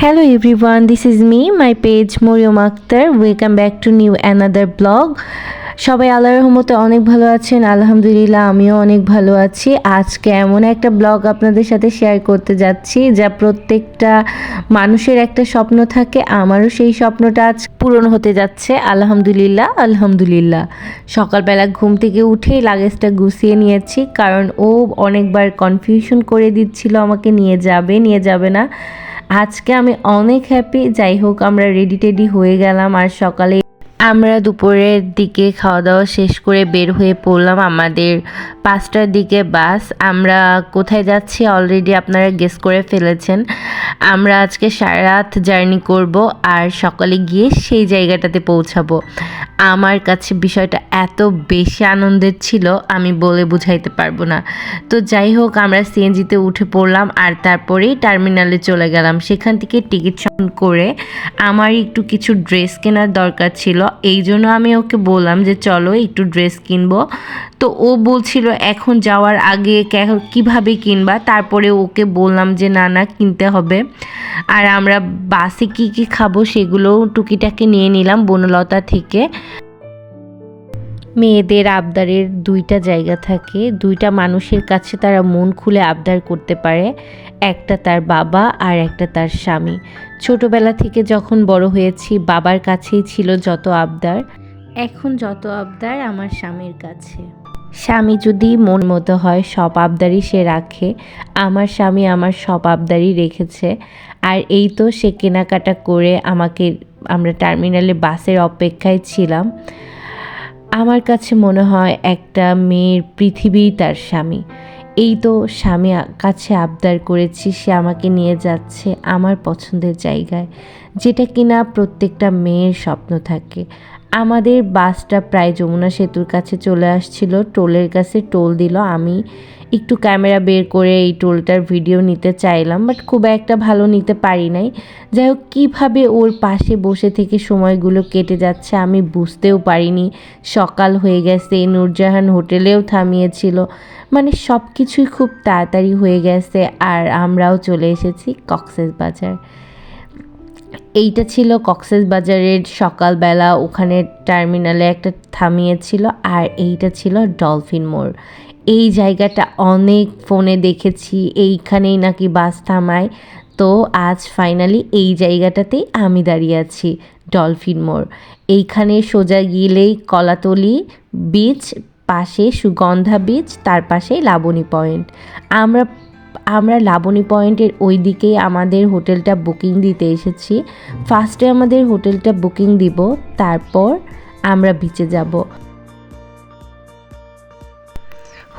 Hello everyone, this is me, my page Morium Akhtar. Welcome back to new another blog. সবাই আল্লাহর রহমতে অনেক ভালো আছেন। আলহামদুলিল্লাহ আমিও অনেক ভালো আছি। আজকে এমন একটা ব্লগ আপনাদের সাথে শেয়ার করতে যাচ্ছি যা প্রত্যেকটা মানুষের একটা স্বপ্ন থাকে। আমারও সেই স্বপ্নটা আজ পূরণ হতে যাচ্ছে। আলহামদুলিল্লাহ আলহামদুলিল্লাহ। সকালবেলা ঘুম থেকে উঠেই লাগেজটা গুছিয়ে নিয়েছি, কারণ ও অনেকবার কনফিউশন করে দিচ্ছিল আমাকে নিয়ে যাবে না। আজকে আমি অনেক হ্যাপি। যাই হোক, আমরা রেডি টেডি হয়ে গেলাম আর সকালে আমরা দুপুরের দিকে খাওয়া দাওয়া শেষ করে বের হয়ে পড়লাম। আমাদের 5টার দিকে বাস। আমরা কোথায় যাচ্ছি অলরেডি আপনারা গেস করে ফেলেছেন। আমরা আজকে সারা রাত জার্নি করব আর সকালে গিয়ে সেই জায়গাটাতে পৌঁছাবো। আমার কাছে বিষয়টা এত বেশি আনন্দের ছিল আমি বলে বুঝাইতে পারবো না। তো যাই হোক, আমরা সিএনজিতে উঠে পড়লাম আর তারপরেই টার্মিনালে চলে গেলাম। সেখান থেকে টিকিট করে আমার একটু কিছু ড্রেস কেনার দরকার ছিল, এই জন্য আমি ওকে বললাম যে চলো একটু ড্রেস কিনবো। তো ও বলছিল এখন যাওয়ার আগে কিভাবে কিনবা, তারপরে ওকে বললাম যে না কিনতে হবে। আর আমরা বাসে কি খাবো সেগুলোও টুকিটাকি নিয়ে নিলাম বনলতা থেকে। মেয়েদের আবদারের দুইটা জায়গা থাকে, দুইটা মানুষের কাছে তারা মন খুলে আবদার করতে পারে, একটা তার বাবা আর একটা তার স্বামী। ছোটবেলা থেকে যখন বড় হয়েছি বাবার কাছেই ছিল যত আবদার, এখন যত আবদার আমার স্বামীর কাছে। স্বামী যদি মন মতো হয় সব আবদারই সে রাখে। আমার স্বামী আমার সব আবদারই রেখেছে। আর এই তো সে কেনাকাটা করে আমরা টার্মিনালে বাসের অপেক্ষায় ছিলাম। আমার কাছে মনে হয় একটা মেয়ের পৃথিবী তার স্বামী। এই তো স্বামী কাছে আবদার করেছি, সে আমাকে নিয়ে যাচ্ছে আমার পছন্দের জায়গায়, যেটা কিনা প্রত্যেকটা মেয়ের স্বপ্ন থাকে। আমাদের বাসটা প্রায় যমুনা সেতুর কাছে চলে আসছিল। টোলের কাছে টোল দিল। আমি একটু ক্যামেরা বের করে এই টোলটার ভিডিও নিতে চাইলাম, বাট খুব একটা ভালো নিতে পারি নাই। যাই হোক, কীভাবে ওর পাশে বসে থেকে সময়গুলো কেটে যাচ্ছে আমি বুঝতেও পারিনি। সকাল হয়ে গেছে, নূরজাহান হোটেলেও থামিয়েছিল, মানে সব কিছুই খুব তাড়াতাড়ি হয়ে গেছে। আর আমরাও চলে এসেছি কক্সবাজার। এইটা ছিল কক্সবাজারের সকালবেলা, ওখানে টার্মিনালে একটা থামিয়েছিল। আর এইটা ছিল ডলফিন মোড়। এই জায়গাটা অনেক ফোনে দেখেছি, এইখানেই নাকি বাস থামায়। তো আজ ফাইনালি এই জায়গাটাতেই আমি দাঁড়িয়ে আছি, ডলফিন মোড়। এইখানে সোজা গেলেই কলাতলি বিচ, পাশে সুগন্ধা বিচ, তার পাশেই লাবণী পয়েন্ট। আমরা লাবণী পয়েন্টের ওই দিকেই আমাদের হোটেলটা বুকিং দিতে এসেছি। ফার্স্টে আমাদের হোটেলটা বুকিং দিব, তারপর আমরা বিচে যাব।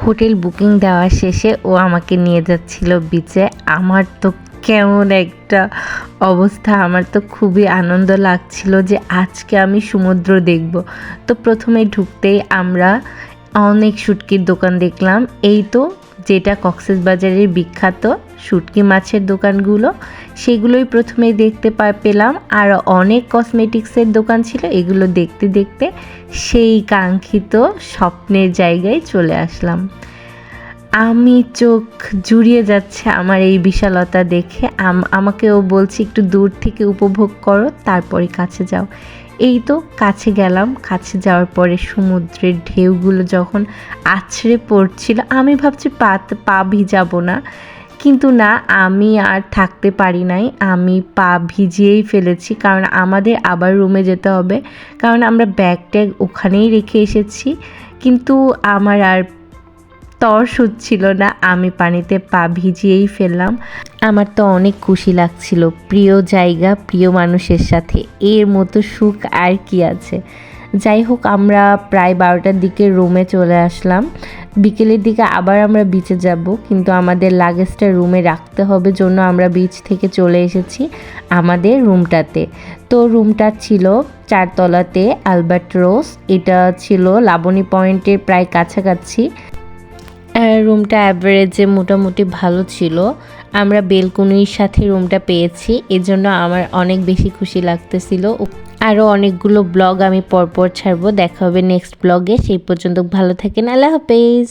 হোটেল বুকিং দেওয়ার শেষে ও আমাকে নিয়ে যাচ্ছিল বিচে। আমার তো কেমন একটা অবস্থা, আমার তো খুবই আনন্দ লাগছিল যে আজকে আমি সমুদ্র দেখব। তো প্রথমে ঢুকতেই আমরা অনেক শুটকির দোকান দেখলাম। এই তো যেটা কক্সবাজারের বিখ্যাত শুটকি মাছের দোকানগুলো, সেগুলোই প্রথমে দেখতে পেলাম। আর অনেক কসমেটিক্সের দোকান ছিল। এগুলো দেখতে দেখতে সেই কাঙ্ক্ষিত স্বপ্নের জায়গায় চলে আসলাম। আমি চোখ জুড়িয়ে যাচ্ছে আমার এই বিশালতা দেখে। আমাকেও বলছি একটু দূর থেকে উপভোগ করো, তারপরে কাছে যাও। এই তো কাছে গেলাম। কাছে যাওয়ার পরে সমুদ্রের ঢেউগুলো যখন আছড়ে পড়ছিল, আমি ভাবছি পা ভিজাবো না, কিন্তু না, আমি আর থাকতে পারি নাই। আমি পা ভিজিয়েই ফেলেছি, কারণ আমাদের আবার রুমে যেতে হবে, কারণ আমরা ব্যাগ ট্যাগ ওখানেই রেখে এসেছি। কিন্তু আমার আর তর্স হচ্ছিল না, আমি পানিতে পা ভিজিয়েই ফেললাম। আমার তো অনেক খুশি লাগছিল, প্রিয় জায়গা প্রিয় মানুষের সাথে, এর মতো সুখ আর কি আছে। যাই হোক, আমরা প্রায় 12টার দিকে রুমে চলে আসলাম। বিকেলের দিকে আবার আমরা বিচে যাব, কিন্তু আমাদের লাগেজটা রুমে রাখতে হবে জন্য আমরা বিচ থেকে চলে এসেছি আমাদের রুমটাতে। তো রুমটা ছিল 4 তলাতে, আলবার্ট রোজ। এটা ছিল লাবণী পয়েন্টের প্রায় কাছাকাছি। রুমটা অ্যাভারেজে মোটামুটি ভালো ছিল। আমরা বেলকনির সাথে রুমটা পেয়েছি, এজন্য আমার অনেক বেশি খুশি লাগতেছিল। আরও অনেকগুলো ব্লগ আমি পরপর ছাড়বো। দেখা হবে নেক্সট ব্লগে। সেই পর্যন্ত ভালো থাকেন। আল্লাহ হাফেজ।